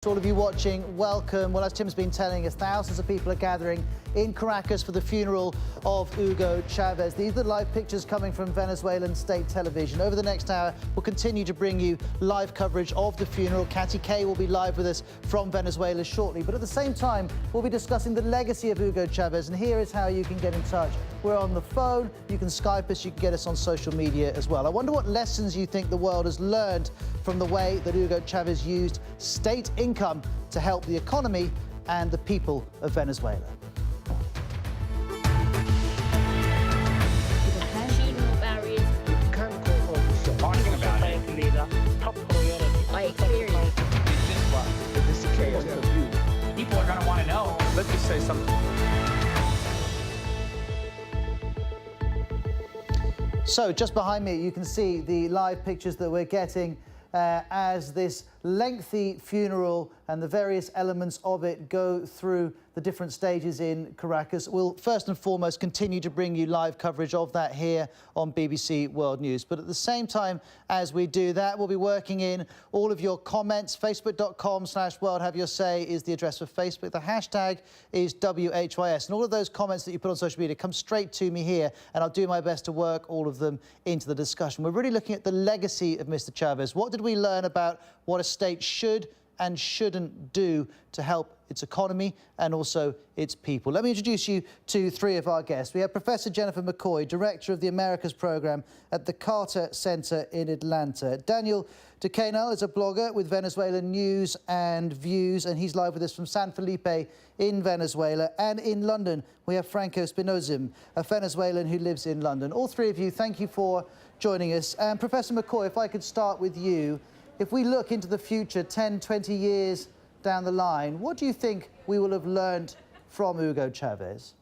To all of you watching, welcome. Well, as Tim's been telling us, thousands of people are gathering in Caracas for the funeral of Hugo Chavez. These are the live pictures coming from Venezuelan state television. Over the next hour, we'll continue to bring you live coverage of the funeral. Katy Kay will be live with us from Venezuela shortly. But at the same time, we'll be discussing the legacy of Hugo Chavez. And here is how you can get in touch. We're on the phone, you can Skype us, you can get us on social media as well. I wonder what lessons you think the world has learned from the way that Hugo Chavez used state income to help the economy and the people of Venezuela. Talking about it. Top priority. My experience. People are going to want to know. Let's just say something. So just behind me, you can see the live pictures that we're getting as this lengthy funeral and the various elements of it go through the different stages in Caracas. We'll first and foremost continue to bring you live coverage of that here on BBC World News. But at the same time as we do that, we'll be working in all of your comments. Facebook.com/worldhaveyourSay is the address for Facebook. The hashtag is WHYS. And all of those comments that you put on social media come straight to me here, and I'll do my best to work all of them into the discussion. We're really looking at the legacy of Mr. Chavez. What did we learn about what a state should and shouldn't do to help its economy and also its people? Let me introduce you to three of our guests. We have Professor Jennifer McCoy, Director of the Americas Program at the Carter Center in Atlanta. Daniel Duquesnel is a blogger with Venezuelan News and Views, and he's live with us from San Felipe in Venezuela. And in London, we have Franco Spinozim, a Venezuelan who lives in London. All three of you, thank you for joining us. And Professor McCoy, if I could start with you. If we look into the future, 10, 20 years down the line, what do you think we will have learned from Hugo Chavez?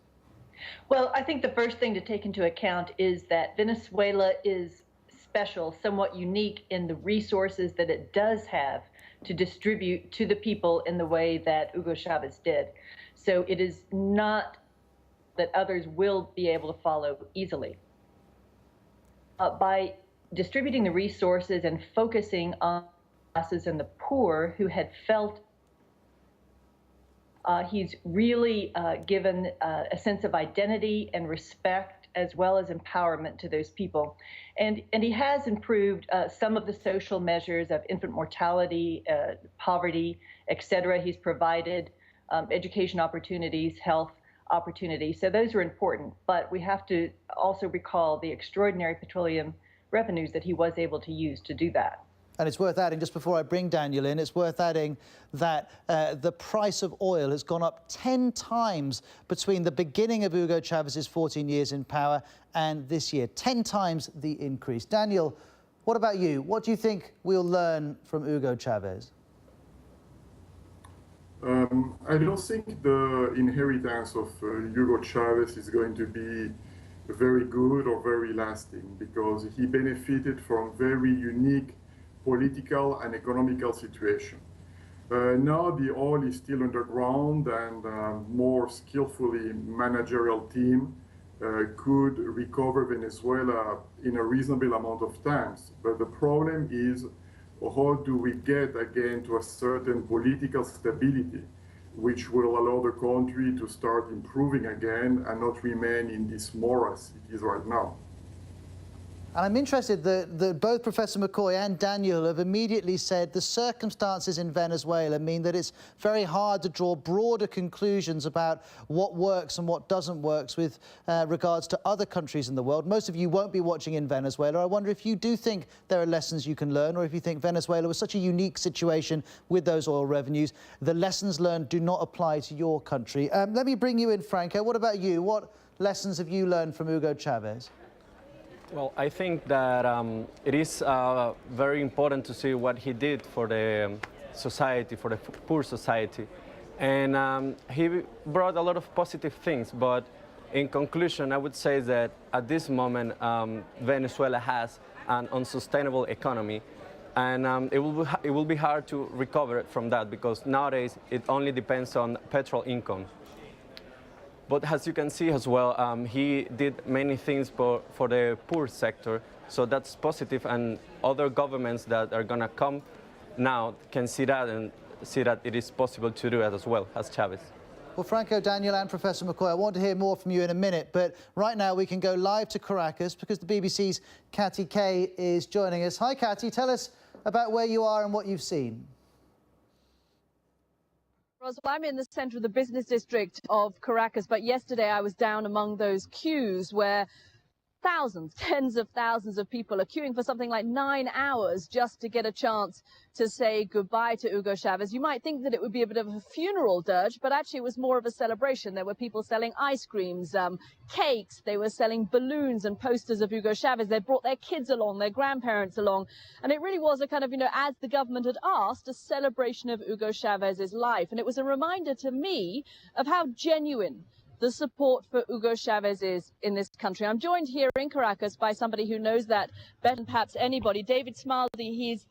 Well, I think the first thing to take into account is that Venezuela is special, somewhat unique in the resources that it does have to distribute to the people in the way that Hugo Chavez did. So it is not that others will be able to follow easily. By distributing the resources and focusing on classes and the poor who had felt he's really given a sense of identity and respect as well as empowerment to those people. And he has improved some of the social measures of infant mortality, poverty, etc. He's provided education opportunities, health opportunities. So those are important. But we have to also recall the extraordinary petroleum revenues that he was able to use to do that. And it's worth adding, just before I bring Daniel in, it's worth adding that the price of oil has gone up 10 times between the beginning of Hugo Chavez's 14 years in power and this year. 10 times the increase. Daniel, what about you? What do you think we'll learn from Hugo Chavez? I don't think the inheritance of Hugo Chavez is going to be very good or very lasting, because he benefited from very unique political and economical situation. Now the oil is still underground, and more skillfully managerial team could recover Venezuela in a reasonable amount of time. But the problem is, how do we get again to a certain political stability which will allow the country to start improving again and not remain in this morass it is right now. And I'm interested that both Professor McCoy and Daniel have immediately said the circumstances in Venezuela mean that it's very hard to draw broader conclusions about what works and what doesn't work with regards to other countries in the world. Most of you won't be watching in Venezuela. I wonder if you do think there are lessons you can learn, or if you think Venezuela was such a unique situation with those oil revenues, the lessons learned do not apply to your country. Let me bring you in, Franco. What about you? What lessons have you learned from Hugo Chavez? Well, I think that it is very important to see what he did for the society, for the poor society. And he brought a lot of positive things, but in conclusion, I would say that at this moment, Venezuela has an unsustainable economy, and it will be hard to recover from that, because nowadays it only depends on petrol income. But as you can see as well, he did many things for the poor sector, so that's positive, and other governments that are going to come now can see that and see that it is possible to do it as well as Chavez. Well, Franco, Daniel and Professor McCoy, I want to hear more from you in a minute, but right now we can go live to Caracas because the BBC's Catty Kay is joining us. Hi, Catty. Tell us about where you are and what you've seen. Well, I'm in the center of the business district of Caracas, but yesterday I was down among those queues where thousands, tens of thousands of people are queuing for something like 9 hours just to get a chance to say goodbye to Hugo Chavez. You might think that it would be a bit of a funeral dirge, but actually it was more of a celebration. There were people selling ice creams, cakes, they were selling balloons and posters of Hugo Chavez. They brought their kids along, their grandparents along, and it really was a kind of, as the government had asked, a celebration of Hugo Chavez's life. And it was a reminder to me of how genuine the support for Hugo Chavez is in this country. I'm joined here in Caracas by somebody who knows that better than perhaps anybody, David Smaldi. He's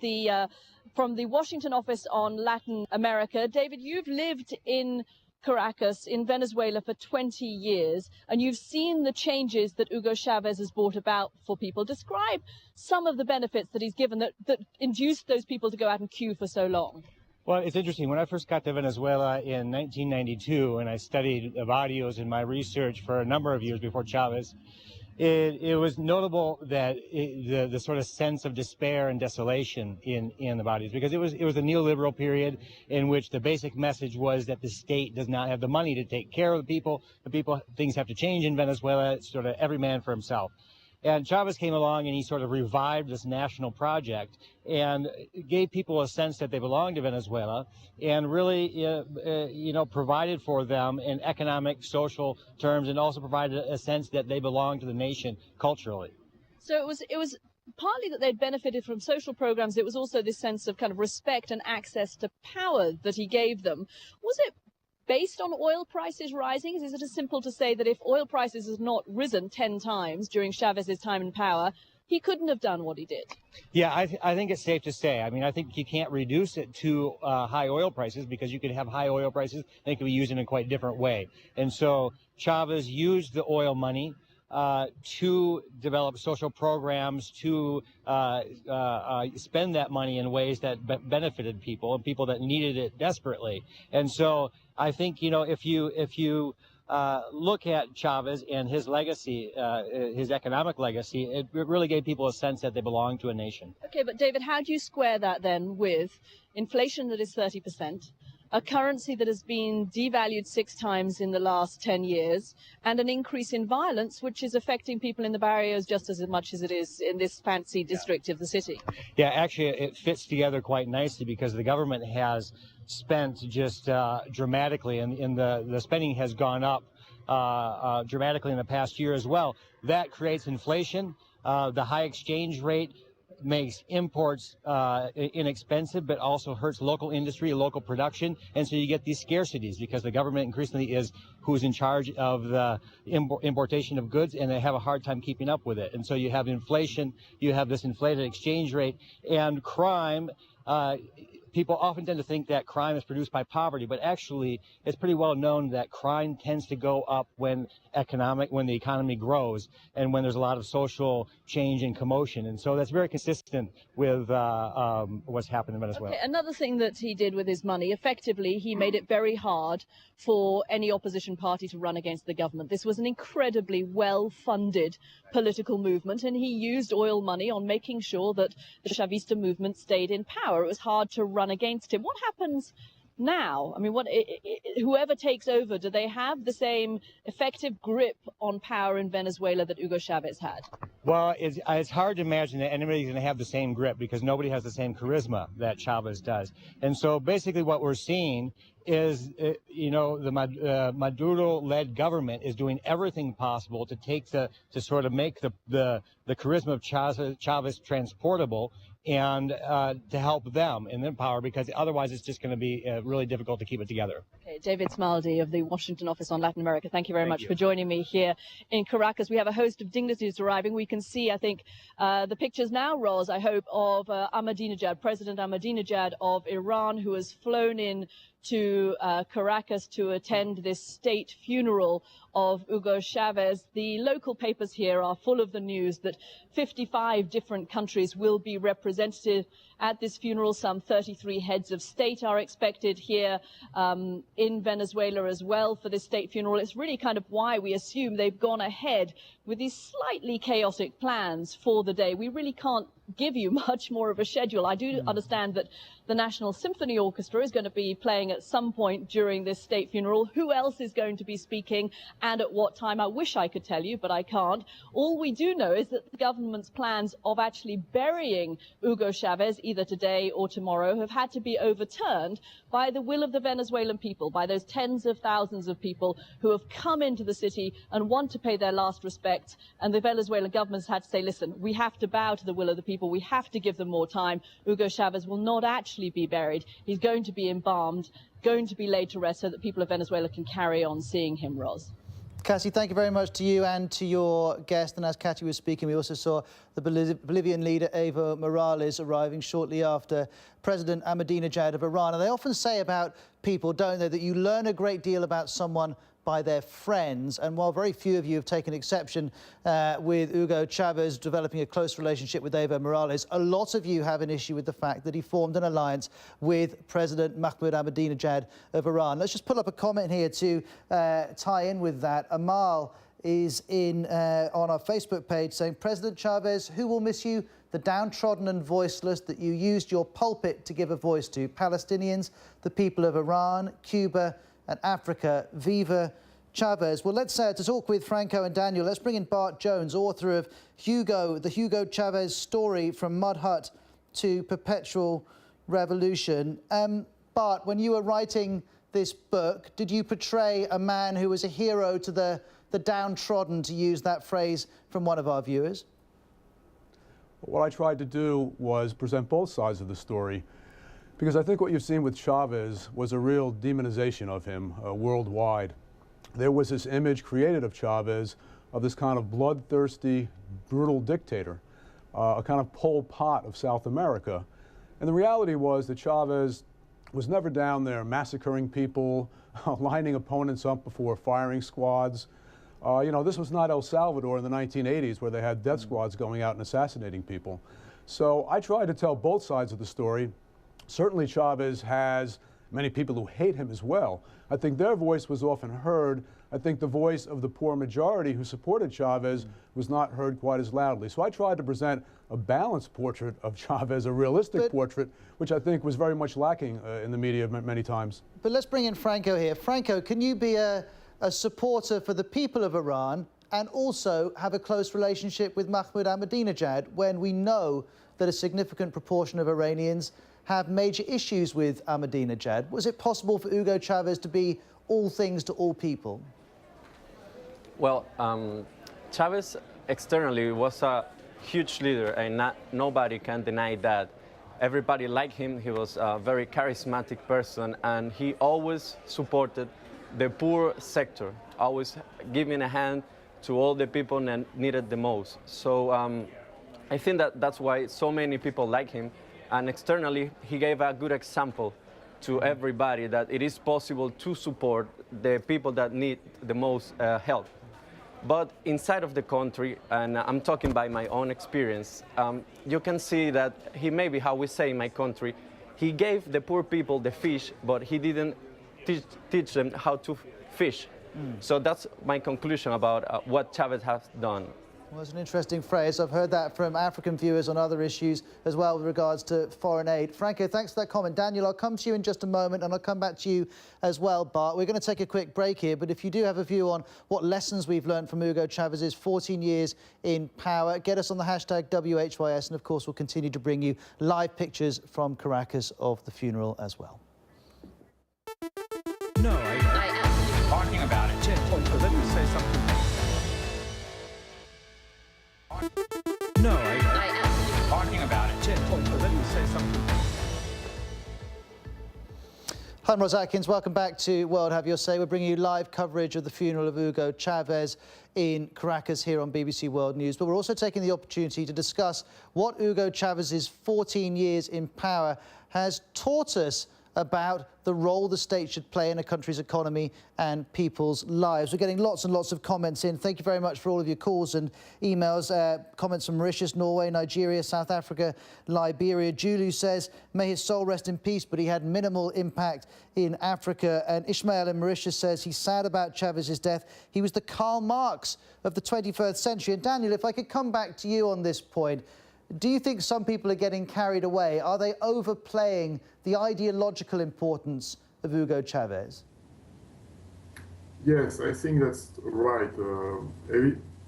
from the Washington office on Latin America. David, you've lived in Caracas in Venezuela for 20 years, and you've seen the changes that Hugo Chavez has brought about for people. Describe some of the benefits that he's given that induced those people to go out and queue for so long. Well, it's interesting. When I first got to Venezuela in 1992, and I studied barrios in my research for a number of years before Chavez, it was notable that the sort of sense of despair and desolation in the barrios, because it was a neoliberal period in which the basic message was that the state does not have the money to take care of the people. Things have to change in Venezuela. It's sort of every man for himself. And Chavez came along and he sort of revived this national project and gave people a sense that they belonged to Venezuela and really, provided for them in economic, social terms, and also provided a sense that they belonged to the nation culturally. So it was partly that they'd benefited from social programs. It was also this sense of kind of respect and access to power that he gave them. Was it based on oil prices rising? Is it as simple to say that if oil prices had not risen 10 times during Chavez's time in power, he couldn't have done what he did? Yeah, I think it's safe to say. I mean, I think you can't reduce it to high oil prices, because you could have high oil prices and they could be used in a quite different way. And so Chavez used the oil money to develop social programs, to spend that money in ways that benefited people and people that needed it desperately. And so I think, if you look at Chavez and his legacy, his economic legacy, it really gave people a sense that they belong to a nation. Okay, but David, how do you square that then with inflation that is 30%? A currency that has been devalued 6 times in the last 10 years, and an increase in violence, which is affecting people in the barrios just as much as it is in this fancy district of the city? Yeah, actually, it fits together quite nicely, because the government has spent just dramatically, and the spending has gone up dramatically in the past year as well. That creates inflation. The high exchange rate makes imports inexpensive, but also hurts local industry, local production, and so you get these scarcities because the government increasingly is who's in charge of the importation of goods, and they have a hard time keeping up with it. And so you have inflation, you have this inflated exchange rate, and crime. People often tend to think that crime is produced by poverty, but actually it's pretty well known that crime tends to go up when the economy grows and when there's a lot of social change and commotion. And so that's very consistent with what's happened in Venezuela. Okay, another thing that he did with his money, effectively, he made it very hard for any opposition party to run against the government. This was an incredibly well-funded political movement, and he used oil money on making sure that the Chavista movement stayed in power. It was hard to run against him. What happens now? I mean, whoever takes over, do they have the same effective grip on power in Venezuela that Hugo Chavez had? Well, it's hard to imagine that anybody's going to have the same grip, because nobody has the same charisma that Chavez does. And so basically what we're seeing is, the Maduro-led government is doing everything possible to sort of make the charisma of Chavez transportable, and to help them in their power, because otherwise it's just going to be really difficult to keep it together. Okay, David Smaldi of the Washington office on Latin America, thank you very much for joining me here in Caracas. We have a host of dignitaries arriving. We can see, I think, the pictures now, Roz, I hope, of Ahmadinejad, President Ahmadinejad of Iran, who has flown in to Caracas to attend this state funeral of Hugo Chavez. The local papers here are full of the news that 55 different countries will be represented at this funeral. Some 33 heads of state are expected here in Venezuela as well for this state funeral. It's really kind of why we assume they've gone ahead with these slightly chaotic plans for the day. We really can't give you much more of a schedule. I do understand that the National Symphony Orchestra is going to be playing at some point during this state funeral. Who else is going to be speaking and at what time? I wish I could tell you, but I can't. All we do know is that the government's plans of actually burying Hugo Chavez either today or tomorrow have had to be overturned by the will of the Venezuelan people, by those tens of thousands of people who have come into the city and want to pay their last respects. And the Venezuelan government's had to say, listen, we have to bow to the will of the people. We have to give them more time. Hugo Chavez will not actually be buried. He's going to be embalmed, going to be laid to rest so that people of Venezuela can carry on seeing him, Ros. Cassie, thank you very much to you and to your guest. And as Katy was speaking, we also saw the Bolivian leader Evo Morales arriving shortly after President Ahmadinejad of Iran. And they often say about people, don't they, that you learn a great deal about someone by their friends. And while very few of you have taken exception with Hugo Chavez developing a close relationship with Evo Morales, a lot of you have an issue with the fact that he formed an alliance with President Mahmoud Ahmadinejad of Iran. Let's just pull up a comment here to tie in with that. Amal is on our Facebook page saying, President Chavez, who will miss you? The downtrodden and voiceless that you used your pulpit to give a voice to. Palestinians, the people of Iran, Cuba, and Africa. Viva Chavez. Well, let's to talk with Franco and Daniel, let's bring in Bart Jones, author of the Hugo Chavez story from Mud Hut to Perpetual Revolution. Bart, when you were writing this book, did you portray a man who was a hero to the downtrodden, to use that phrase from one of our viewers? What I tried to do was present both sides of the story, because I think what you've seen with Chavez was a real demonization of him worldwide. There was this image created of Chavez of this kind of bloodthirsty, brutal dictator, a kind of Pol Pot of South America. And the reality was that Chavez was never down there massacring people, lining opponents up before firing squads. You know, this was not El Salvador in the 1980s where they had death squads going out and assassinating people. So I tried to tell both sides of the story. Certainly Chavez has many people who hate him as well. I think their voice was often heard. I think the voice of the poor majority who supported Chavez was not heard quite as loudly. So I tried to present a balanced portrait of Chavez, a realistic portrait, which I think was very much lacking in the media many times. But let's bring in Franco here. Franco, can you be a supporter for the people of Iran and also have a close relationship with Mahmoud Ahmadinejad when we know that a significant proportion of Iranians have major issues with Ahmadinejad? Was it possible for Hugo Chavez to be all things to all people? Well, Chavez externally was a huge leader, and nobody can deny that. Everybody liked him. He was a very charismatic person, and he always supported the poor sector, always giving a hand to all the people that needed the most. So I think that's why so many people like him. And externally, he gave a good example to everybody that it is possible to support the people that need the most help. But inside of the country, and I'm talking by my own experience, you can see that he, maybe how we say in my country, he gave the poor people the fish, but he didn't teach them how to fish. So that's my conclusion about what Chavez has done. Well, it's an interesting phrase. I've heard that from African viewers on other issues as well with regards to foreign aid. Franco, thanks for that comment. Daniel, I'll come to you in just a moment, and I'll come back to you as well, Bart. We're going to take a quick break here, but if you do have a view on what lessons we've learned from Hugo Chavez's 14 years in power, get us on the hashtag WHYS, and of course we'll continue to bring you live pictures from Caracas of the funeral as well. No, I'm talking about it. Let me say something. No, I'm talking about it. Let me say something. Hi, I'm Ros Atkins. Welcome back to World Have Your Say. We're bringing you live coverage of the funeral of Hugo Chavez in Caracas here on BBC World News. But we're also taking the opportunity to discuss what Hugo Chavez's 14 years in power has taught us about the role the state should play in a country's economy and people's lives. We're getting lots and lots of comments in. Thank you very much for all of your calls and emails. Comments from Mauritius, Norway, Nigeria, South Africa, Liberia. Julu says, may his soul rest in peace, but he had minimal impact in Africa. And Ishmael in Mauritius says he's sad about Chavez's death. He was the Karl Marx of the 21st century. And Daniel, if I could come back to you on this point, do you think some people are getting carried away? Are they overplaying the ideological importance of Hugo Chavez? Yes, I think that's right.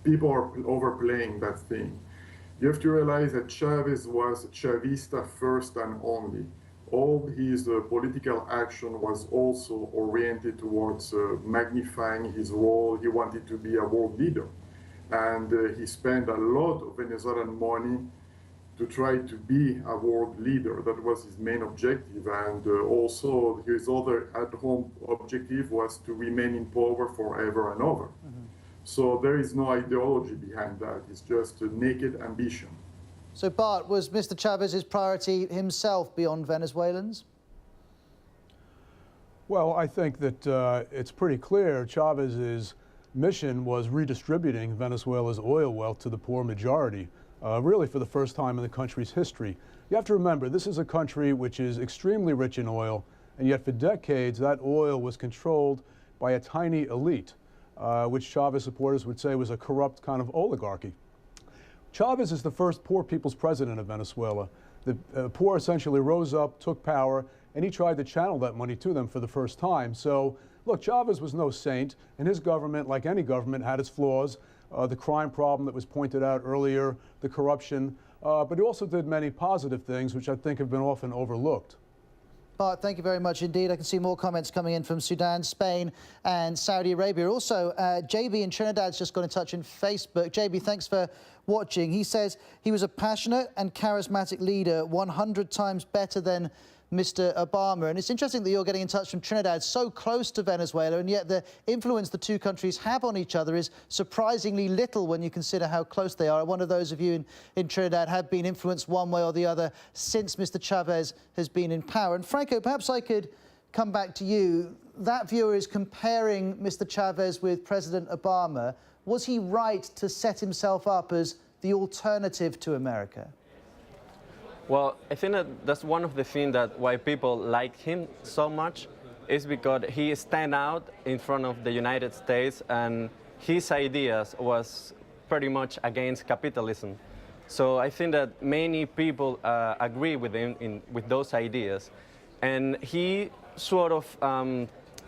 People are overplaying that thing. You have to realize that Chavez was Chavista first and only. All his political action was also oriented towards magnifying his role. He wanted to be a world leader. And he spent a lot of Venezuelan money to try to be a world leader. That was his main objective. And also his other at-home objective was to remain in power forever and over. Mm-hmm. So there is no ideology behind that. It's just a naked ambition. So Bart, was Mr. Chavez's priority himself beyond Venezuelans? Well, I think that it's pretty clear Chavez's mission was redistributing Venezuela's oil wealth to the poor majority. Really for the first time in the country's history. You have to remember, this is a country which is extremely rich in oil, and yet for decades that oil was controlled by a tiny elite, which Chavez supporters would say was a corrupt kind of oligarchy. Chavez is the first poor people's president of Venezuela. The poor essentially rose up, took power, and he tried to channel that money to them for the first time. So, look, Chavez was no saint, and his government, like any government, had its flaws. The crime problem that was pointed out earlier, the corruption, but he also did many positive things which I think have been often overlooked. Bart, thank you very much indeed. I can see more comments coming in from Sudan, Spain and Saudi Arabia. Also, JB in Trinidad's just got in touch on Facebook. JB, thanks for watching. He says he was a passionate and charismatic leader, 100 times better than Mr. Obama. And it's interesting that you're getting in touch from Trinidad, so close to Venezuela, and yet the influence the two countries have on each other is surprisingly little when you consider how close they are. I wonder those of you in Trinidad have been influenced one way or the other since Mr. Chavez has been in power. And Franco, perhaps I could come back to you. That viewer is comparing Mr. Chavez with President Obama. Was he right to set himself up as the alternative to America? Well, I think that that's one of the things that why people like him so much is because he stand out in front of the United States and his ideas was pretty much against capitalism. So I think that many people agree with him with those ideas. And he sort of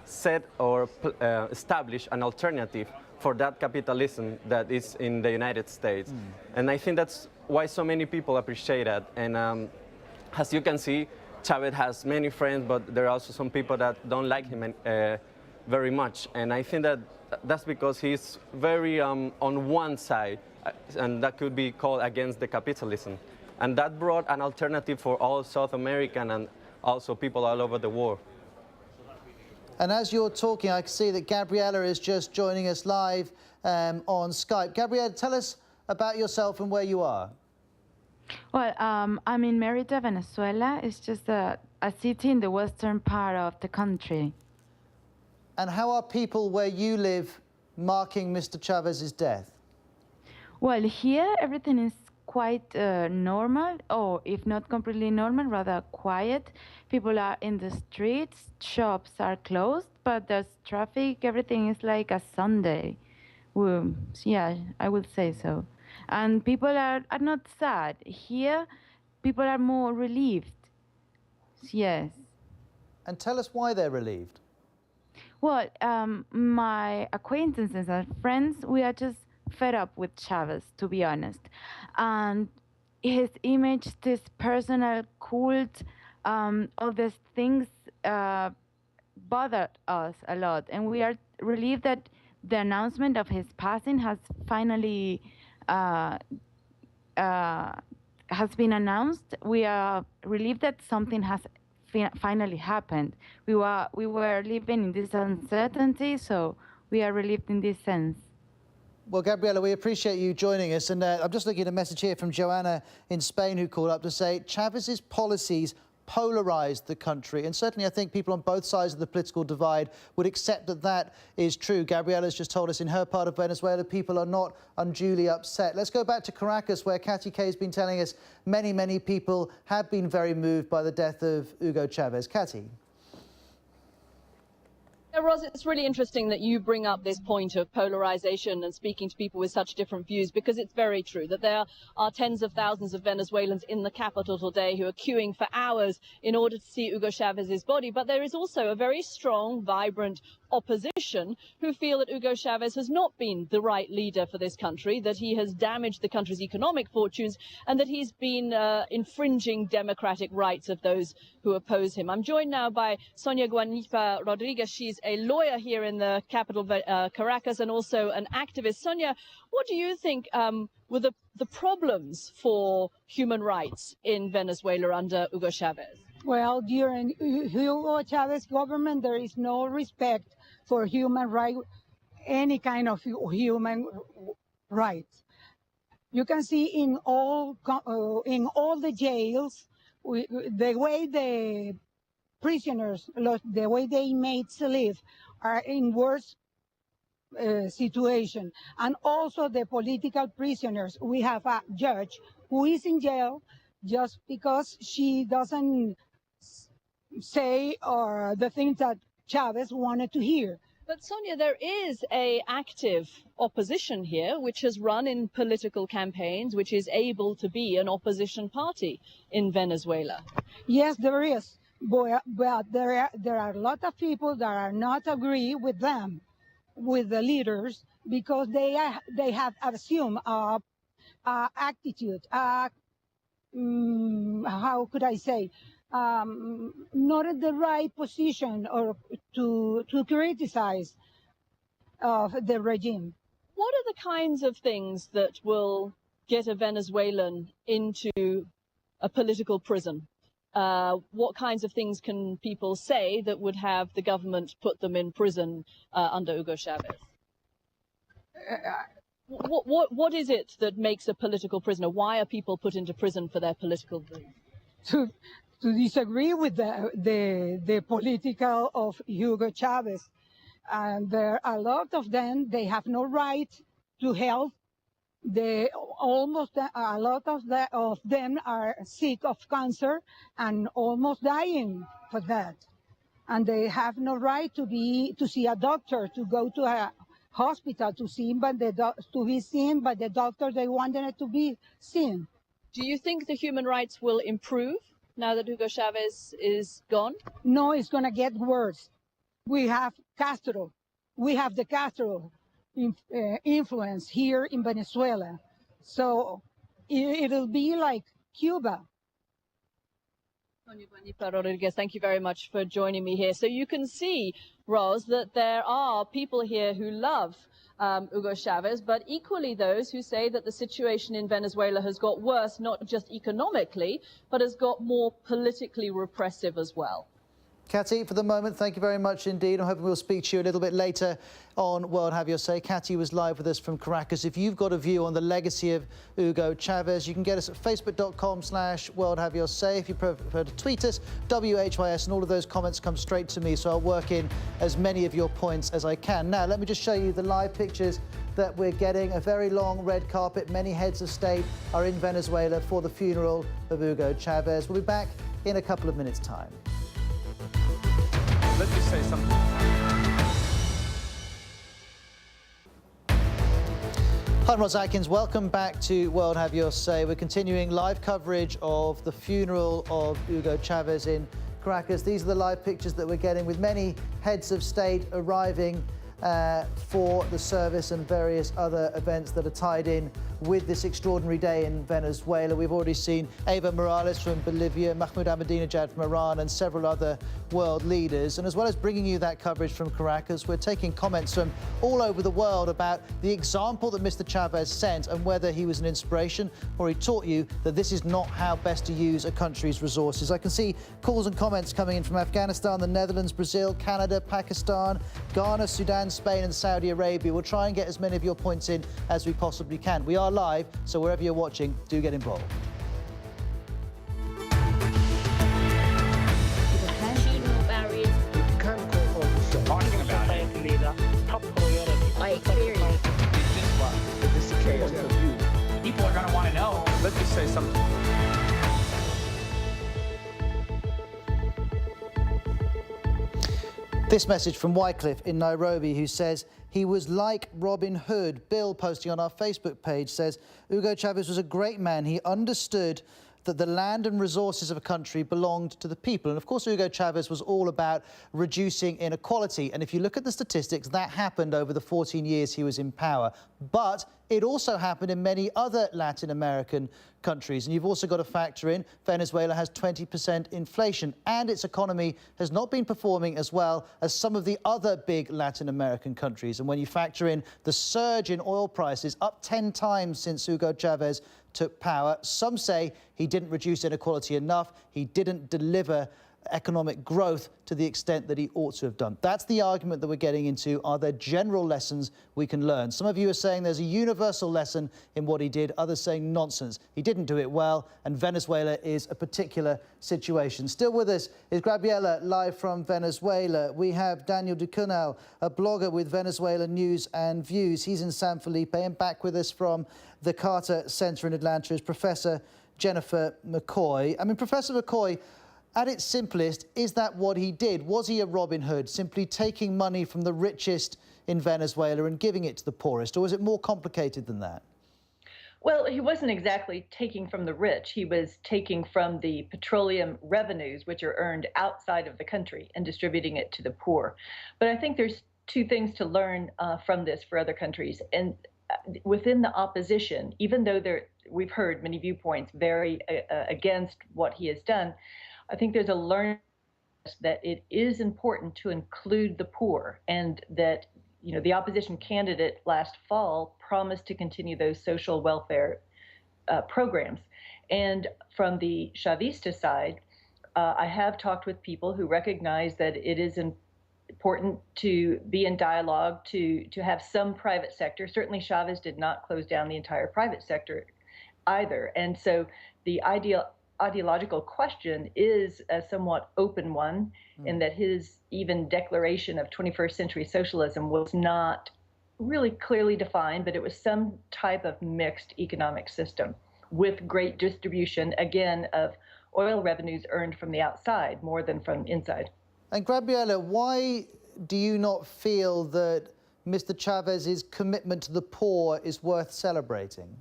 set or established an alternative for that capitalism that is in the United States. And I think that's why so many people appreciate that. And as you can see, Chavez has many friends, but there are also some people that don't like him very much. And I think that that's because he's very on one side, and that could be called against the capitalism. And that brought an alternative for all South American and also people all over the world. And as you're talking, I can see that Gabriela is just joining us live on Skype. Gabriela, tell us about yourself and where you are. Well, I'm in Merida, Venezuela. It's just a city in the western part of the country. And how are people where you live marking Mr. Chavez's death? Well, here everything is quite normal, or if not completely normal, rather quiet. People are in the streets, shops are closed, but there's traffic. Everything is like a Sunday. Well, yeah, I would say so. And people are not sad. Here, people are more relieved. Yes. And tell us why they're relieved. Well, my acquaintances and friends, we are just fed up with Chavez, to be honest. And his image, this personal cult, all these things bothered us a lot. And we are relieved that the announcement of his passing has finally has been announced. We are relieved that something has finally happened. We were living in this uncertainty, so we are relieved in this sense. Well, Gabriela, we appreciate you joining us. And I'm just looking at a message here from Joanna in Spain who called up to say Chavez's policies polarized the country. And certainly I think people on both sides of the political divide would accept that that is true. Gabriela's just told us in her part of Venezuela, people are not unduly upset. Let's go back to Caracas, where Katy Kay has been telling us many people have been very moved by the death of Hugo Chavez. Katy. Ros, it's really interesting that you bring up this point of polarization and speaking to people with such different views, because it's very true that there are tens of thousands of Venezuelans in the capital today who are queuing for hours in order to see Hugo Chavez's body. But there is also a very strong, vibrant opposition who feel that Hugo Chavez has not been the right leader for this country, that he has damaged the country's economic fortunes, and that he's been infringing democratic rights of those who oppose him. I'm joined now by Sonia Guanipa Rodriguez. She's a lawyer here in the capital, Caracas, and also an activist. Sonia, what do you think were the problems for human rights in Venezuela under Hugo Chavez? Well, during Hugo Chavez's government, there is no respect for human rights, any kind of human rights. You can see in all the jails, the way the prisoners, the way the inmates live, are in worse situation. And also the political prisoners. We have a judge who is in jail just because she doesn't say the things that Chavez wanted to hear. But Sonia, there is an active opposition here, which has run in political campaigns, which is able to be an opposition party in Venezuela. Yes, there is. But there are a lot of people that are not agree with them, with the leaders, because they have assumed attitude, how could I say, not at the right position or to criticize the regime. What are the kinds of things that will get a Venezuelan into a political prison? What kinds of things can people say that would have the government put them in prison under Hugo Chavez? What is it that makes a political prisoner? Why are people put into prison for their political views? To disagree with the political of Hugo Chavez. And there are a lot of them, they have no right to health. A lot of them are sick of cancer and almost dying for that. And they have no right to see a doctor, to go to a hospital to be seen by the doctor they wanted to be seen. Do you think the human rights will improve now that Hugo Chavez is gone? No, it's going to get worse. We have Castro. We have the Castro influence here in Venezuela. So it'll be like Cuba. Sonia Guanipa Rodriguez, thank you very much for joining me here. So you can see, Ros, that there are people here who love Hugo Chavez, but equally those who say that the situation in Venezuela has got worse, not just economically, but has got more politically repressive as well. Katy, for the moment, thank you very much indeed. I'm hoping we'll speak to you a little bit later on World Have Your Say. Katy was live with us from Caracas. If you've got a view on the legacy of Hugo Chavez, you can get us at facebook.com/World Have Your Say. If you prefer to tweet us, WHYS, and all of those comments come straight to me, so I'll work in as many of your points as I can. Now, let me just show you the live pictures that we're getting. A very long red carpet. Many heads of state are in Venezuela for the funeral of Hugo Chavez. We'll be back in a couple of minutes' time. Let me say something. Hi, I'm Ros Atkins. Welcome back to World Have Your Say. We're continuing live coverage of the funeral of Hugo Chavez in Caracas. These are the live pictures that we're getting, with many heads of state arriving for the service and various other events that are tied in with this extraordinary day in Venezuela. We've already seen Evo Morales from Bolivia, Mahmoud Ahmadinejad from Iran, and several other world leaders. And as well as bringing you that coverage from Caracas, we're taking comments from all over the world about the example that Mr. Chavez sent and whether he was an inspiration or he taught you that this is not how best to use a country's resources. I can see calls and comments coming in from Afghanistan, the Netherlands, Brazil, Canada, Pakistan, Ghana, Sudan, Spain and Saudi Arabia. We'll try and get as many of your points in as we possibly can. We are live, so wherever you're watching, do get involved. say something. This message from Wycliffe in Nairobi, who says he was like Robin Hood. Bill, posting on our Facebook page, says Hugo Chavez was a great man. He understood that the land and resources of a country belonged to the people. And of course, Hugo Chavez was all about reducing inequality. And if you look at the statistics, that happened over the 14 years he was in power. But it also happened in many other Latin American countries. And you've also got to factor in Venezuela has 20% inflation, and its economy has not been performing as well as some of the other big Latin American countries. And when you factor in the surge in oil prices, up 10 times since Hugo Chavez took power, some say he didn't reduce inequality enough. He didn't deliver economic growth to the extent that he ought to have done. That's the argument that we're getting into. Are there general lessons we can learn? Some of you are saying there's a universal lesson in what he did. Others saying nonsense. He didn't do it well, and Venezuela is a particular situation. Still with us is Gabriela, live from Venezuela. We have Daniel Ducunal, a blogger with Venezuela News and Views. He's in San Felipe, and back with us from the Carter Center in Atlanta is Professor Jennifer McCoy. I mean, Professor McCoy, at its simplest, is that what he did? Was he a Robin Hood, simply taking money from the richest in Venezuela and giving it to the poorest? Or was it more complicated than that? Well, he wasn't exactly taking from the rich. He was taking from the petroleum revenues, which are earned outside of the country, and distributing it to the poor. But I think there's two things to learn from this for other countries. And within the opposition, even though we've heard many viewpoints very against what he has done, I think there's a learning that it is important to include the poor, and that, you know, the opposition candidate last fall promised to continue those social welfare programs. And from the Chavista side, I have talked with people who recognize that it is important to be in dialogue, to have some private sector. Certainly Chavez did not close down the entire private sector either. And so the ideological question is a somewhat open one, in that his even declaration of 21st century socialism was not really clearly defined, but it was some type of mixed economic system with great distribution, again, of oil revenues earned from the outside more than from inside. And Gabriela, why do you not feel that Mr. Chavez's commitment to the poor is worth celebrating?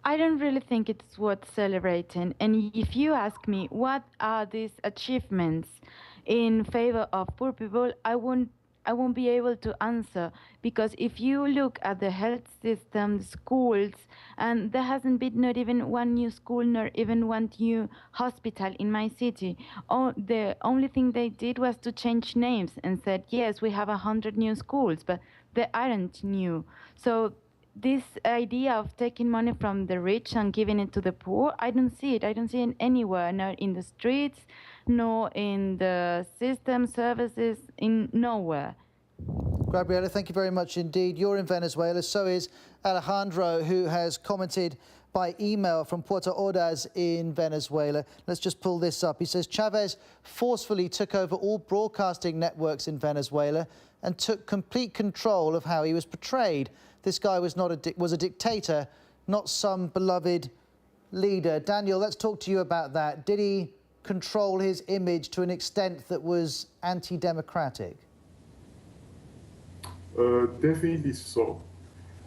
I don't really think it's worth celebrating. And if you ask me what are these achievements in favor of poor people, I won't be able to answer, because if you look at the health system, schools, and there hasn't been not even one new school nor even one new hospital in my city. The only thing they did was to change names and said, yes, we have 100 new schools, but they aren't new. So this idea of taking money from the rich and giving it to the poor, I don't see it. I don't see it anywhere, not in the streets, nor in the system, services, in nowhere. Gabriela, thank you very much indeed. You're in Venezuela, so is Alejandro, who has commented by email from Puerto Ordaz in Venezuela. Let's just pull this up. He says, Chavez forcefully took over all broadcasting networks in Venezuela and took complete control of how he was portrayed. This guy was a dictator, not some beloved leader. Daniel, let's talk to you about that. Did he control his image to an extent that was anti-democratic? Definitely so.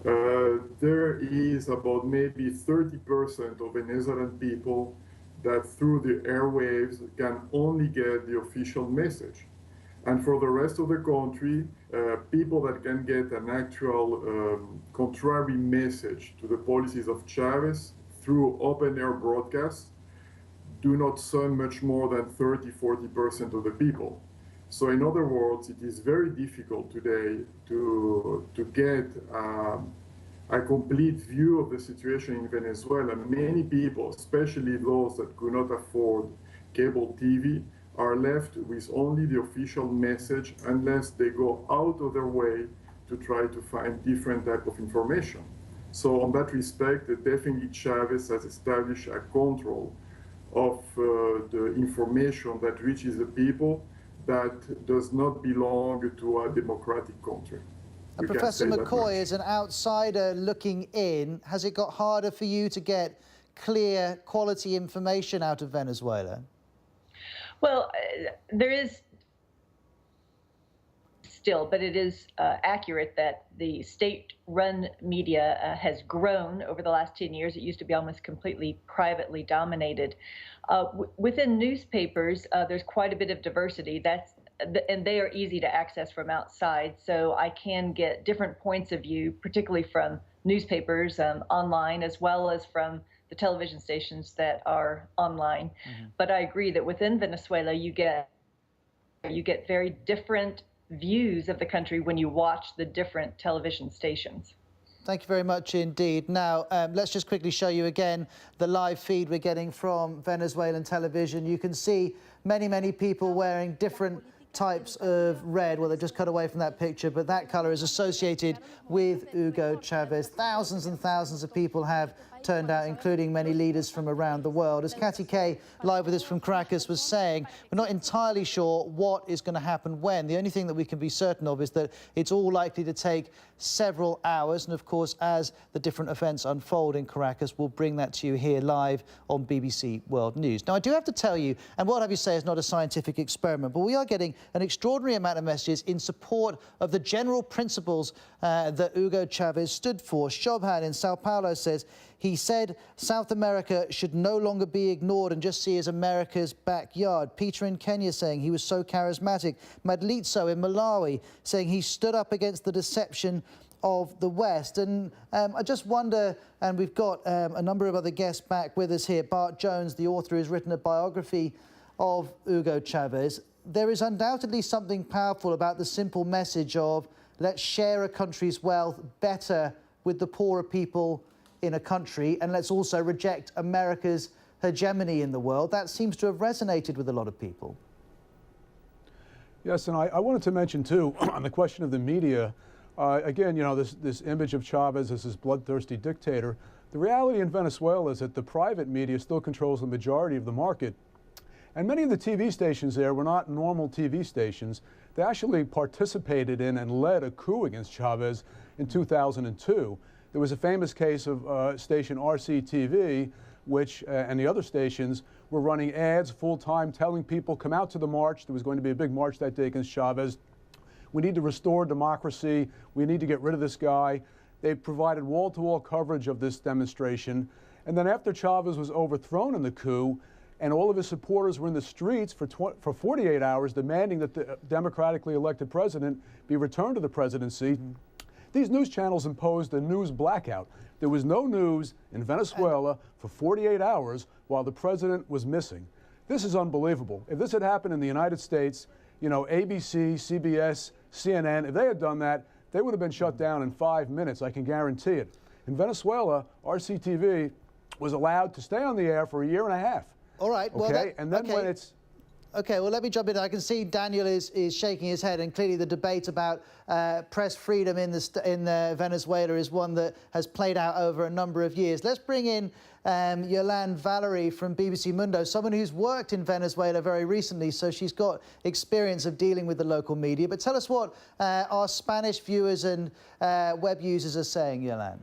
There is about maybe 30% of Venezuelan people that through the airwaves can only get the official message. And for the rest of the country, people that can get an actual contrary message to the policies of Chavez through open-air broadcasts do not sum much more than 30–40% of the people. So in other words, it is very difficult today to get a complete view of the situation in Venezuela. Many people, especially those that could not afford cable TV, are left with only the official message unless they go out of their way to try to find different type of information. So on that respect, definitely Chavez has established a control of the information that reaches the people that does not belong to a democratic country. Professor McCoy, as an outsider looking in, has it got harder for you to get clear, quality information out of Venezuela? Well, there is still, but it is accurate that the state-run media has grown over the last 10 years. It used to be almost completely privately dominated. Within newspapers, there's quite a bit of diversity. And they are easy to access from outside, so I can get different points of view, particularly from newspapers online, as well as from the television stations that are online. But I agree that within Venezuela, you get very different views of the country when you watch the different television stations. Thank you very much indeed. Now, let's just quickly show you again the live feed we're getting from Venezuelan television. You can see many, many people wearing different types of red. Well, they've just cut away from that picture, but that color is associated with Hugo Chavez. Thousands and thousands of people have turned out, including many leaders from around the world. As Cathy Kay, live with us from Caracas, was saying, we're not entirely sure what is going to happen when. The only thing that we can be certain of is that it's all likely to take several hours. And of course, as the different events unfold in Caracas, we'll bring that to you here live on BBC World News. Now, I do have to tell you, and what I have you say is not a scientific experiment, but we are getting an extraordinary amount of messages in support of the general principles that Hugo Chavez stood for. Shobhan in Sao Paulo says, he said South America should no longer be ignored and just see as America's backyard. Peter in Kenya saying he was so charismatic. Madlitso in Malawi saying he stood up against the deception of the West. And I just wonder, and we've got a number of other guests back with us here. Bart Jones, the author, has written a biography of Hugo Chavez. There is undoubtedly something powerful about the simple message of let's share a country's wealth better with the poorer people in a country, and let's also reject America's hegemony in the world. That seems to have resonated with a lot of people. Yes, and I wanted to mention too, on the question of the media, again, you know, this image of Chavez as this bloodthirsty dictator, the reality in Venezuela is that the private media still controls the majority of the market. And many of the TV stations there were not normal TV stations. They actually participated in and led a coup against Chavez in 2002. There was a famous case of station RCTV, which, and the other stations, were running ads full-time telling people, come out to the march. There was going to be a big march that day against Chavez. We need to restore democracy. We need to get rid of this guy. They provided wall-to-wall coverage of this demonstration. And then after Chavez was overthrown in the coup, and all of his supporters were in the streets for 48 hours demanding that the democratically elected president be returned to the presidency, these news channels imposed a news blackout. There was no news in Venezuela for 48 hours while the president was missing. This is unbelievable. If this had happened in the United States, you know, ABC, CBS, CNN, if they had done that, they would have been shut down in 5 minutes, I can guarantee it. In Venezuela, RCTV was allowed to stay on the air for a year and a half. All right. Okay, well, and then when it's... Okay, well, let me jump in. I can see Daniel is shaking his head, and clearly the debate about press freedom in Venezuela is one that has played out over a number of years. Let's bring in Yolande Valerie from BBC Mundo, someone who's worked in Venezuela very recently, so she's got experience of dealing with the local media. But tell us what our Spanish viewers and web users are saying, Yolande.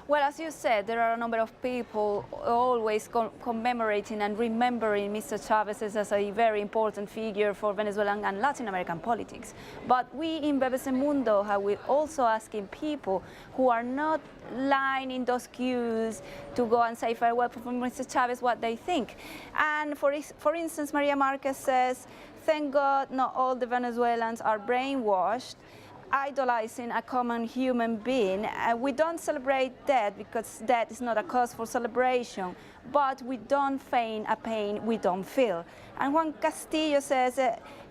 Well, as you said, there are a number of people always commemorating and remembering Mr. Chavez as a very important figure for Venezuelan and Latin American politics. But we in BBC Mundo have also asking people who are not lining those queues to go and say farewell for Mr. Chavez what they think. And for instance, Maria Marquez says, thank God not all the Venezuelans are brainwashed, idolizing a common human being. We don't celebrate death because death is not a cause for celebration, but we don't feign a pain we don't feel. And Juan Castillo says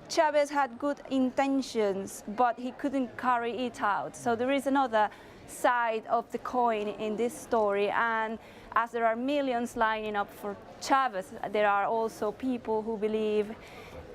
Chavez had good intentions, but he couldn't carry it out. So there is another side of the coin in this story, and as there are millions lining up for Chavez, there are also people who believe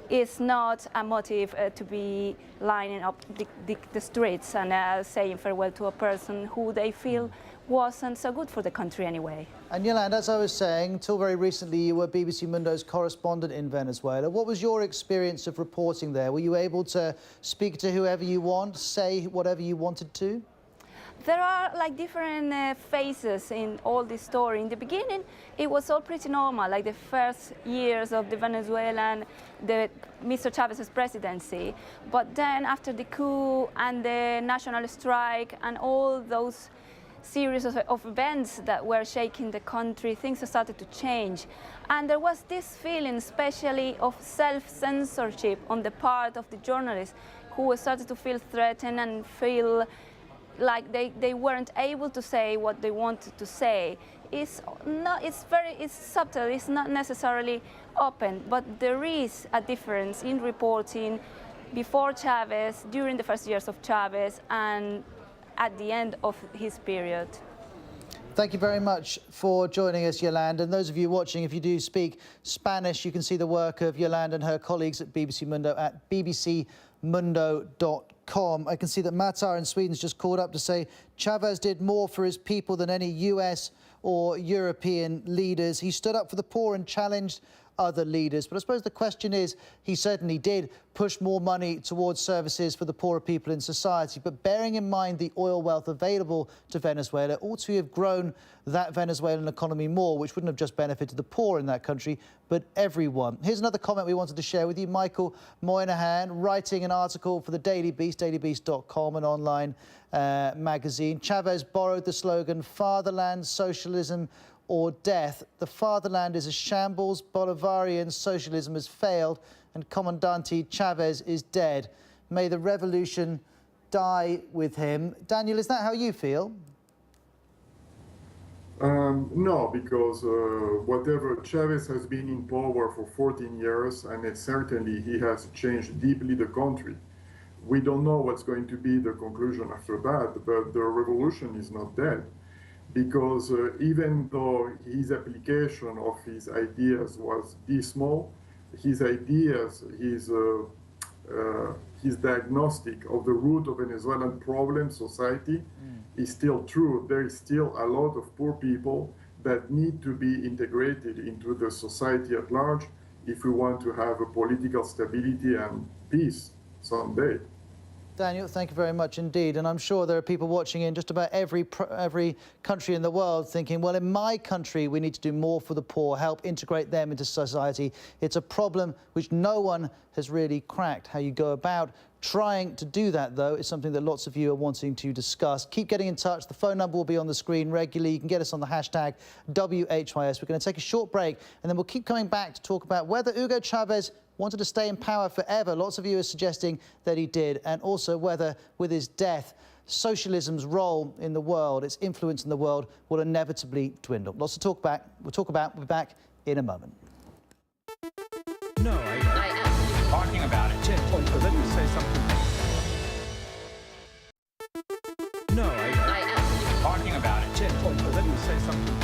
it's not a motive to be lining up the streets and saying farewell to a person who they feel wasn't so good for the country anyway. And Yolande, as I was saying, until very recently you were BBC Mundo's correspondent in Venezuela. What was your experience of reporting there? Were you able to speak to whoever you want, say whatever you wanted to? There are like different phases in all this story. In the beginning, it was all pretty normal, like the first years of the Mr. Chavez's presidency. But then after the coup and the national strike and all those series of events that were shaking the country, things started to change. And there was this feeling, especially of self-censorship on the part of the journalists, who started to feel threatened and feel like they weren't able to say what they wanted to say. It's subtle, it's not necessarily open, but there is a difference in reporting before Chavez, during the first years of Chavez, and at the end of his period. Thank you very much for joining us, Yolanda. And those of you watching, if you do speak Spanish, you can see the work of Yolanda and her colleagues at BBC Mundo at bbcmundo.com. I can see that Matar in Sweden's just called up to say Chavez did more for his people than any US or European leaders. He stood up for the poor and challenged other leaders. But I suppose the question is, he certainly did push more money towards services for the poorer people in society. But bearing in mind the oil wealth available to Venezuela, ought to have grown that Venezuelan economy more, which wouldn't have just benefited the poor in that country, but everyone. Here's another comment we wanted to share with you. Michael Moynihan, writing an article for the Daily Beast, dailybeast.com, an online magazine. Chavez borrowed the slogan, "Fatherland, socialism, or death." The fatherland is a shambles, Bolivarian socialism has failed, and Comandante Chavez is dead. May the revolution die with him. Daniel, is that how you feel? No, because whatever, Chavez has been in power for 14 years, and certainly he has changed deeply the country. We don't know what's going to be the conclusion after that, but the revolution is not dead. Because even though his application of his ideas was dismal, his ideas, his diagnostic of the root of Venezuelan problem society is still true. There is still a lot of poor people that need to be integrated into the society at large if we want to have a political stability and peace someday. Daniel, thank you very much indeed. And I'm sure there are people watching in just about every country in the world thinking, well, in my country, we need to do more for the poor, help integrate them into society. It's a problem which no one has really cracked. How you go about trying to do that, though, is something that lots of you are wanting to discuss. Keep getting in touch. The phone number will be on the screen regularly. You can get us on the hashtag WHYS. We're going to take a short break, and then we'll keep coming back to talk about whether Hugo Chavez wanted to stay in power forever. Lots of you are suggesting that he did, and also whether, with his death, socialism's role in the world, its influence in the world, will inevitably dwindle. Lots to talk about. We'll be back in a moment. No, I am talking about it. Let me say something. No, I am talking about it. Let me say something.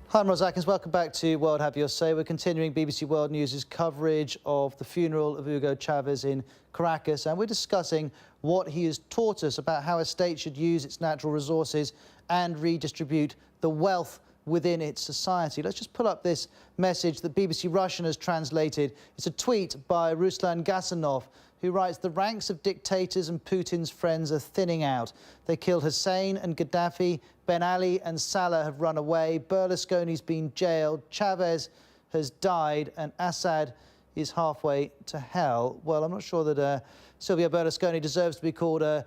Hi, I'm Ros Atkins. Welcome back to World Have Your Say. We're continuing BBC World News' coverage of the funeral of Hugo Chavez in Caracas, and we're discussing what he has taught us about how a state should use its natural resources and redistribute the wealth within its society. Let's just pull up this message that BBC Russian has translated. It's a tweet by Ruslan Gasanov, who writes, "The ranks of dictators and Putin's friends are thinning out. They killed Hussein and Gaddafi. Ben Ali and Salah have run away. Berlusconi's been jailed. Chavez has died, and Assad is halfway to hell." Well, I'm not sure that Silvio Berlusconi deserves to be called a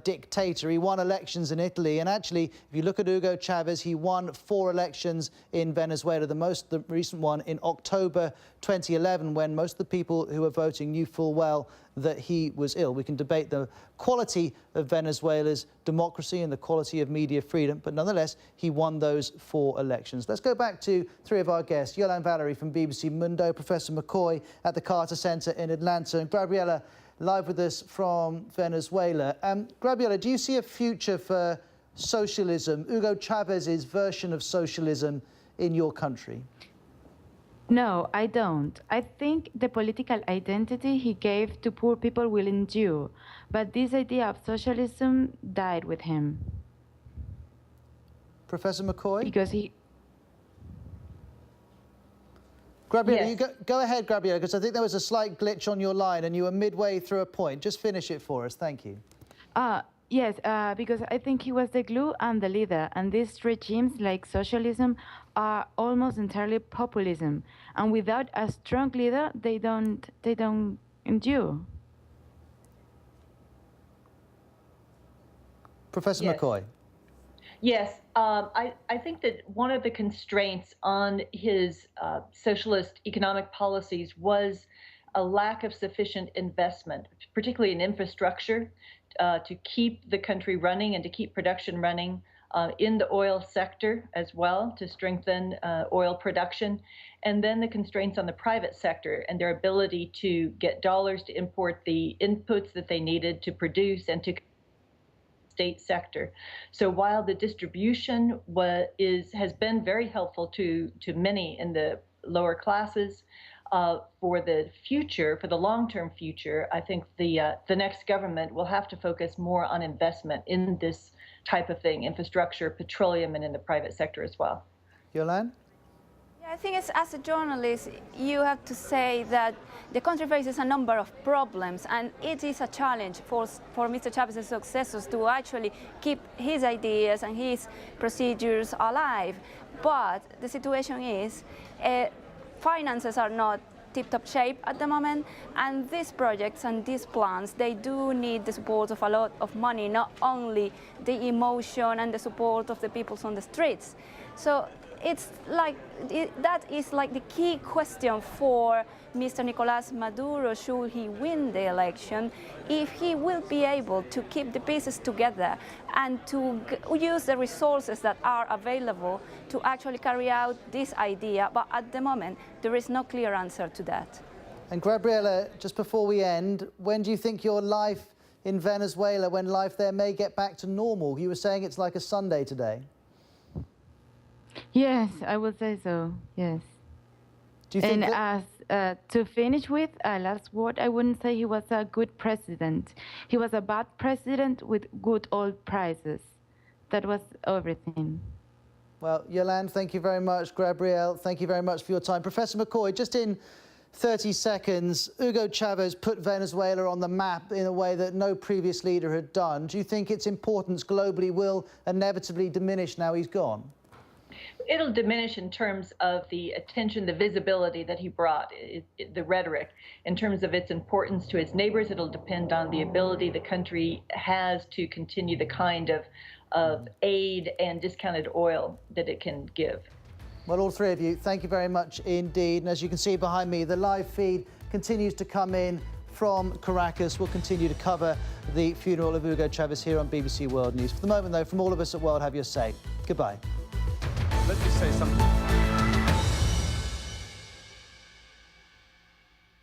dictator. He won elections in Italy, and actually, if you look at Hugo Chavez, he won 4 elections in Venezuela, the recent one in October 2011, when most of the people who were voting knew full well that he was ill. We can debate the quality of Venezuela's democracy and the quality of media freedom, but nonetheless, he won those 4 elections. Let's go back to 3 of our guests. Yolanda Valerie from BBC Mundo, Professor McCoy at the Carter Center in Atlanta, and Gabriela live with us from Venezuela. Gabriela, do you see a future for socialism, Hugo Chavez's version of socialism, in your country? No, I don't. I think the political identity he gave to poor people will endure, but this idea of socialism died with him. Professor McCoy? Because he... Gabriela, Yes. you go ahead, Gabriela, because I think there was a slight glitch on your line and you were midway through a point. Just finish it for us. Thank you. Yes, because I think he was the glue and the leader, and these regimes like socialism are almost entirely populism, and without a strong leader, they don't endure. Professor Yes. McCoy. Yes, I think that one of the constraints on his socialist economic policies was a lack of sufficient investment, particularly in infrastructure, to keep the country running and to keep production running in the oil sector as well, to strengthen oil production, and then the constraints on the private sector and their ability to get dollars to import the inputs that they needed to produce and to state sector. So while the distribution has been very helpful to many in the lower classes, for the future, for the long-term future, I think the next government will have to focus more on investment in this type of thing, infrastructure, petroleum, and in the private sector as well. Yolande? Yeah, I think as a journalist, you have to say that the country faces a number of problems, and it is a challenge for Mr. Chavez's successors to actually keep his ideas and his procedures alive. But the situation is, finances are not tip-top shape at the moment, and these projects and these plans, they do need the support of a lot of money, not only the emotion and the support of the people on the streets. So it's like, that is like the key question for Mr. Nicolás Maduro, should he win the election, if he will be able to keep the pieces together and to use the resources that are available to actually carry out this idea. But at the moment, there is no clear answer to that. And Gabriela, just before we end, when do you think your life in Venezuela, when life there may get back to normal? You were saying it's like a Sunday today. Yes, I would say so, yes. Do you think and to finish with, last word, I wouldn't say he was a good president. He was a bad president with good oil prices. That was everything. Well, Yolande, thank you very much. Gabrielle, thank you very much for your time. Professor McCoy, just in 30 seconds, Hugo Chavez put Venezuela on the map in a way that no previous leader had done. Do you think its importance globally will inevitably diminish now he's gone? It'll diminish in terms of the attention, the visibility that he brought, the rhetoric. In terms of its importance to its neighbors, it'll depend on the ability the country has to continue the kind of aid and discounted oil that it can give. Well, all three of you, thank you very much indeed. And as you can see behind me, the live feed continues to come in from Caracas. We'll continue to cover the funeral of Hugo Chavez here on BBC World News. For the moment, though, from all of us at World Have Your Say, goodbye. Let me say something.